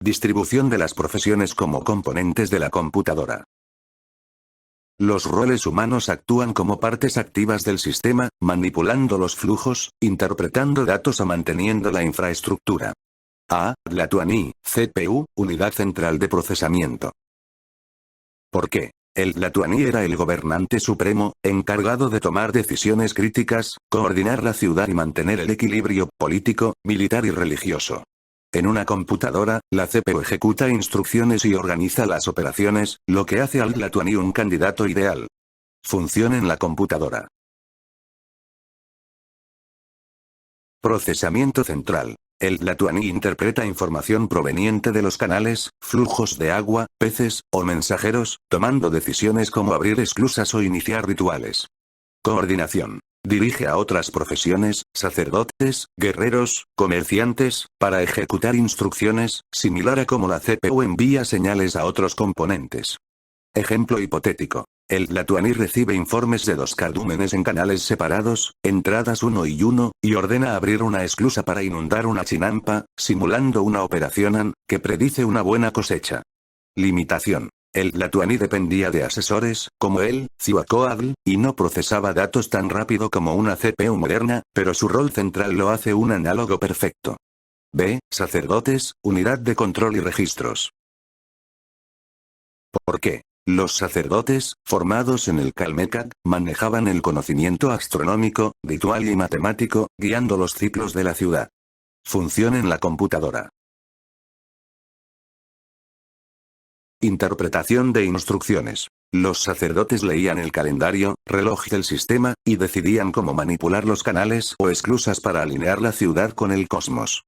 Distribución de las profesiones como componentes de la computadora. Los roles humanos actúan como partes activas del sistema, manipulando los flujos, interpretando datos o manteniendo la infraestructura. A. Latuani, CPU, Unidad Central de Procesamiento. ¿Por qué? El Latuani era el gobernante supremo, encargado de tomar decisiones críticas, coordinar la ciudad y mantener el equilibrio político, militar y religioso. En una computadora, la CPU ejecuta instrucciones y organiza las operaciones, lo que hace al Latuani un candidato ideal. Función en la computadora. Procesamiento central. El Latuani interpreta información proveniente de los canales, flujos de agua, peces, o mensajeros, tomando decisiones como abrir esclusas o iniciar rituales. Coordinación. Dirige a otras profesiones, sacerdotes, guerreros, comerciantes, para ejecutar instrucciones, similar a cómo la CPU envía señales a otros componentes. Ejemplo hipotético. El Latuani recibe informes de dos cardúmenes en canales separados, entradas 1 y 1, y ordena abrir una esclusa para inundar una chinampa, simulando una operación AN, que predice una buena cosecha. Limitación. El Latuani dependía de asesores, como el Cihuacoatl, y no procesaba datos tan rápido como una CPU moderna, pero su rol central lo hace un análogo perfecto. B. Sacerdotes, Unidad de Control y Registros. ¿Por qué? Los sacerdotes, formados en el Calmecac, manejaban el conocimiento astronómico, ritual y matemático, guiando los ciclos de la ciudad. Función en la computadora. Interpretación de instrucciones. Los sacerdotes leían el calendario, reloj del sistema, y decidían cómo manipular los canales o esclusas para alinear la ciudad con el cosmos.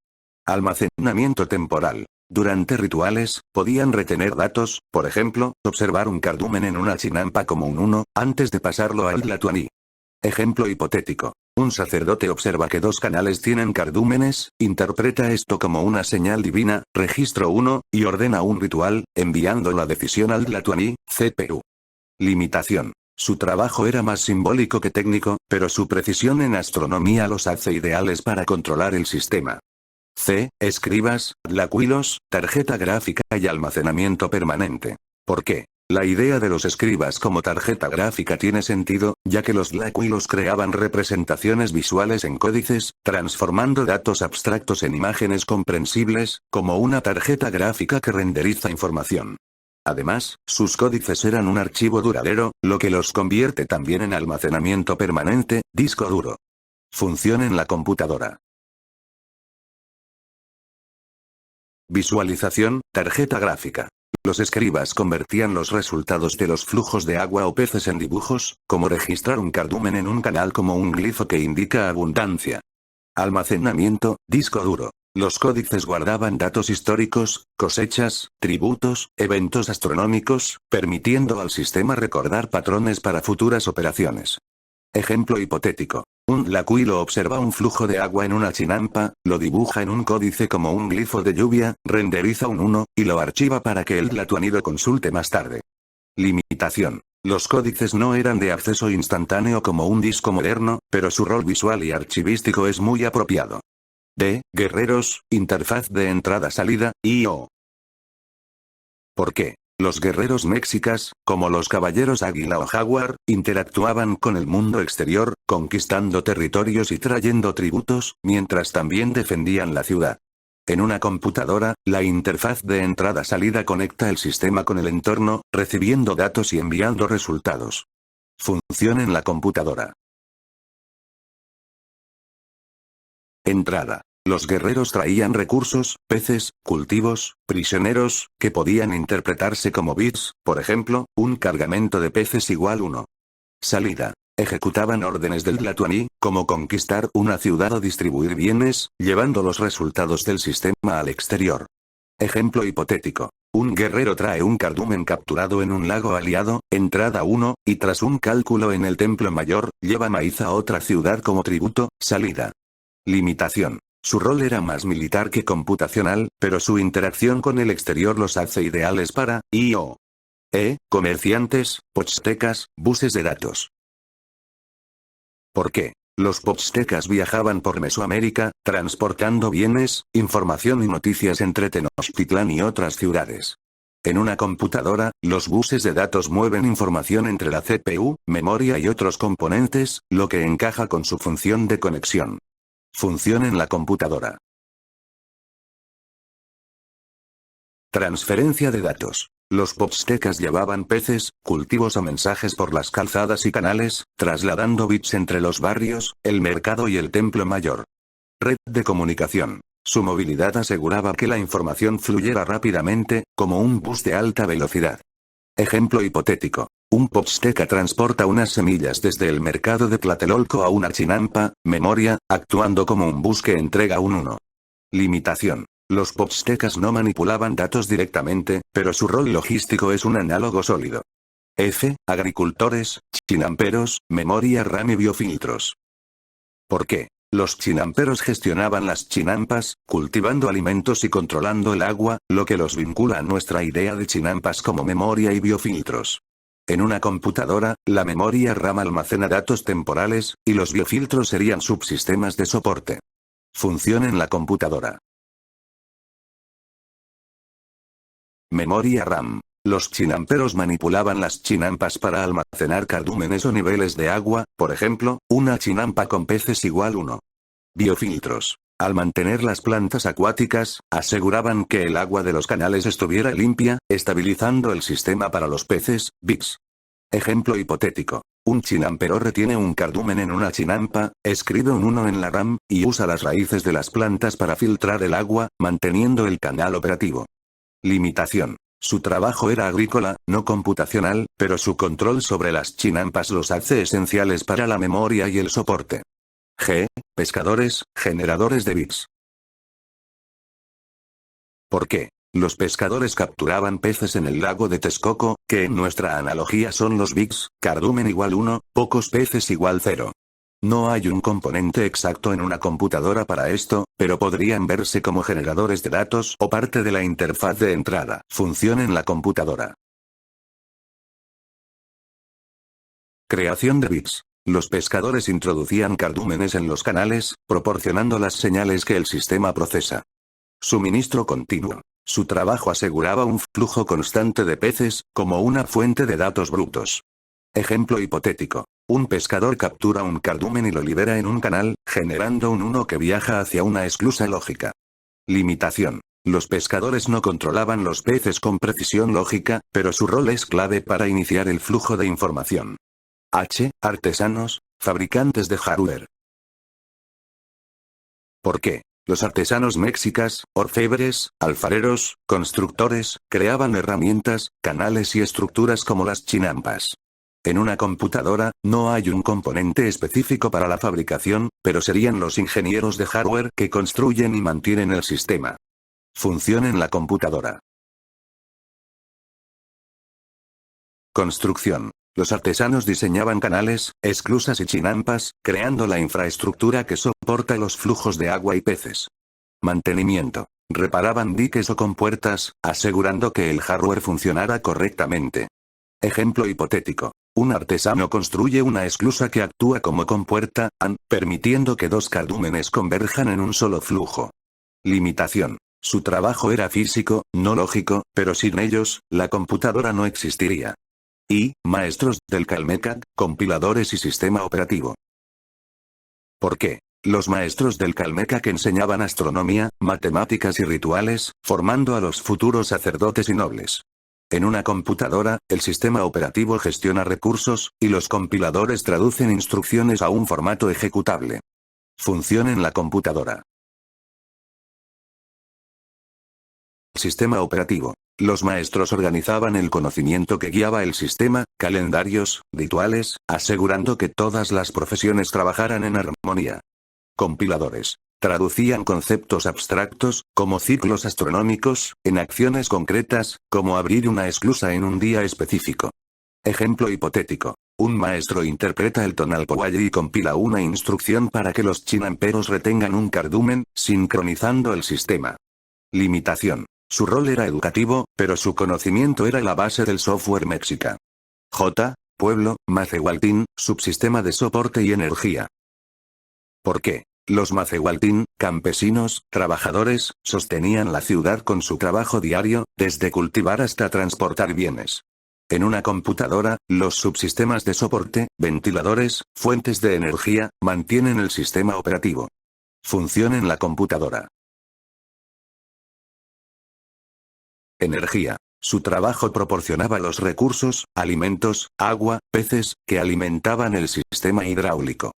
Almacenamiento temporal. Durante rituales, podían retener datos, por ejemplo, observar un cardumen en una chinampa como un 1, antes de pasarlo al Latuani. Ejemplo hipotético. Un sacerdote observa que dos canales tienen cardúmenes, interpreta esto como una señal divina, registro 1, y ordena un ritual, enviando la decisión al Latuani, CPU. Limitación. Su trabajo era más simbólico que técnico, pero su precisión en astronomía los hace ideales para controlar el sistema. C. Escribas, lacuilos, tarjeta gráfica y almacenamiento permanente. ¿Por qué? La idea de los escribas como tarjeta gráfica tiene sentido, ya que los lacuilos creaban representaciones visuales en códices, transformando datos abstractos en imágenes comprensibles, como una tarjeta gráfica que renderiza información. Además, sus códices eran un archivo duradero, lo que los convierte también en almacenamiento permanente, disco duro. Función en la computadora. Visualización, tarjeta gráfica. Los escribas convertían los resultados de los flujos de agua o peces en dibujos, como registrar un cardumen en un canal como un glifo que indica abundancia. Almacenamiento, disco duro. Los códices guardaban datos históricos, cosechas, tributos, eventos astronómicos, permitiendo al sistema recordar patrones para futuras operaciones. Ejemplo hipotético. Un lacuilo observa un flujo de agua en una chinampa, lo dibuja en un códice como un glifo de lluvia, renderiza un 1, y lo archiva para que el Latuani lo consulte más tarde. Limitación. Los códices no eran de acceso instantáneo como un disco moderno, pero su rol visual y archivístico es muy apropiado. D. Guerreros, interfaz de entrada-salida, I/O. ¿Por qué? Los guerreros mexicas, como los caballeros águila o jaguar, interactuaban con el mundo exterior, conquistando territorios y trayendo tributos, mientras también defendían la ciudad. En una computadora, la interfaz de entrada-salida conecta el sistema con el entorno, recibiendo datos y enviando resultados. Función en la computadora. Entrada. Los guerreros traían recursos, peces, cultivos, prisioneros, que podían interpretarse como bits, por ejemplo, un cargamento de peces igual 1. Salida. Ejecutaban órdenes del Latuani, como conquistar una ciudad o distribuir bienes, llevando los resultados del sistema al exterior. Ejemplo hipotético. Un guerrero trae un cardumen capturado en un lago aliado, entrada 1, y tras un cálculo en el templo mayor, lleva maíz a otra ciudad como tributo, salida. Limitación. Su rol era más militar que computacional, pero su interacción con el exterior los hace ideales para I/O. Comerciantes, pochtecas, buses de datos. ¿Por qué? Los poztecas viajaban por Mesoamérica, transportando bienes, información y noticias entre Tenochtitlán y otras ciudades. En una computadora, los buses de datos mueven información entre la CPU, memoria y otros componentes, lo que encaja con su función de conexión. Función en la computadora. Transferencia de datos. Los poztecas llevaban peces, cultivos o mensajes por las calzadas y canales, trasladando bits entre los barrios, el mercado y el templo mayor. Red de comunicación. Su movilidad aseguraba que la información fluyera rápidamente, como un bus de alta velocidad. Ejemplo hipotético. Un pozteca transporta unas semillas desde el mercado de Tlatelolco a una chinampa, memoria, actuando como un bus que entrega un 1. Limitación. Los poztecas no manipulaban datos directamente, pero su rol logístico es un análogo sólido. F. Agricultores, chinamperos, memoria RAM y biofiltros. ¿Por qué? Los chinamperos gestionaban las chinampas, cultivando alimentos y controlando el agua, lo que los vincula a nuestra idea de chinampas como memoria y biofiltros. En una computadora, la memoria RAM almacena datos temporales, y los biofiltros serían subsistemas de soporte. Función en la computadora. Memoria RAM. Los chinamperos manipulaban las chinampas para almacenar cardúmenes o niveles de agua, por ejemplo, una chinampa con peces igual 1. Biofiltros. Al mantener las plantas acuáticas, aseguraban que el agua de los canales estuviera limpia, estabilizando el sistema para los peces, bits. Ejemplo hipotético. Un chinampero retiene un cardumen en una chinampa, escribe un 1 en la RAM, y usa las raíces de las plantas para filtrar el agua, manteniendo el canal operativo. Limitación. Su trabajo era agrícola, no computacional, pero su control sobre las chinampas los hace esenciales para la memoria y el soporte. G. Pescadores, generadores de bits. ¿Por qué? Los pescadores capturaban peces en el lago de Texcoco, que en nuestra analogía son los bits, cardumen igual 1, pocos peces igual 0. No hay un componente exacto en una computadora para esto, pero podrían verse como generadores de datos o parte de la interfaz de entrada. Función en la computadora. Creación de bits. Los pescadores introducían cardúmenes en los canales, proporcionando las señales que el sistema procesa. Suministro continuo. Su trabajo aseguraba un flujo constante de peces, como una fuente de datos brutos. Ejemplo hipotético. Un pescador captura un cardumen y lo libera en un canal, generando un 1 que viaja hacia una esclusa lógica. Limitación. Los pescadores no controlaban los peces con precisión lógica, pero su rol es clave para iniciar el flujo de información. H. Artesanos, fabricantes de hardware. ¿Por qué? Los artesanos mexicas, orfebres, alfareros, constructores, creaban herramientas, canales y estructuras como las chinampas. En una computadora, no hay un componente específico para la fabricación, pero serían los ingenieros de hardware que construyen y mantienen el sistema. Función en la computadora. Construcción. Los artesanos diseñaban canales, esclusas y chinampas, creando la infraestructura que soporta los flujos de agua y peces. Mantenimiento. Reparaban diques o compuertas, asegurando que el hardware funcionara correctamente. Ejemplo hipotético. Un artesano construye una esclusa que actúa como compuerta, permitiendo que dos cardúmenes converjan en un solo flujo. Limitación. Su trabajo era físico, no lógico, pero sin ellos, la computadora no existiría. Y, maestros del Calmecac, compiladores y sistema operativo. ¿Por qué? Los maestros del Calmecac enseñaban astronomía, matemáticas y rituales, formando a los futuros sacerdotes y nobles. En una computadora, el sistema operativo gestiona recursos, y los compiladores traducen instrucciones a un formato ejecutable. Función en la computadora. Sistema operativo. Los maestros organizaban el conocimiento que guiaba el sistema, calendarios, rituales, asegurando que todas las profesiones trabajaran en armonía. Compiladores. Traducían conceptos abstractos, como ciclos astronómicos, en acciones concretas, como abrir una esclusa en un día específico. Ejemplo hipotético. Un maestro interpreta el Tonalpohualli y compila una instrucción para que los chinamperos retengan un cardumen, sincronizando el sistema. Limitación. Su rol era educativo, pero su conocimiento era la base del software mexica. J. Pueblo, Macehualtín, subsistema de soporte y energía. ¿Por qué? Los Macehualtín, campesinos, trabajadores, sostenían la ciudad con su trabajo diario, desde cultivar hasta transportar bienes. En una computadora, los subsistemas de soporte, ventiladores, fuentes de energía, mantienen el sistema operativo. Función en la computadora. Energía. Su trabajo proporcionaba los recursos, alimentos, agua, peces, que alimentaban el sistema hidráulico.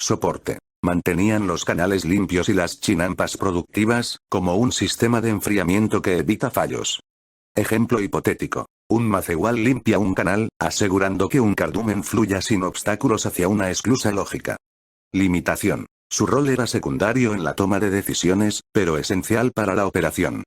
Soporte. Mantenían los canales limpios y las chinampas productivas, como un sistema de enfriamiento que evita fallos. Ejemplo hipotético. Un macehual limpia un canal, asegurando que un cardumen fluya sin obstáculos hacia una esclusa lógica. Limitación. Su rol era secundario en la toma de decisiones, pero esencial para la operación.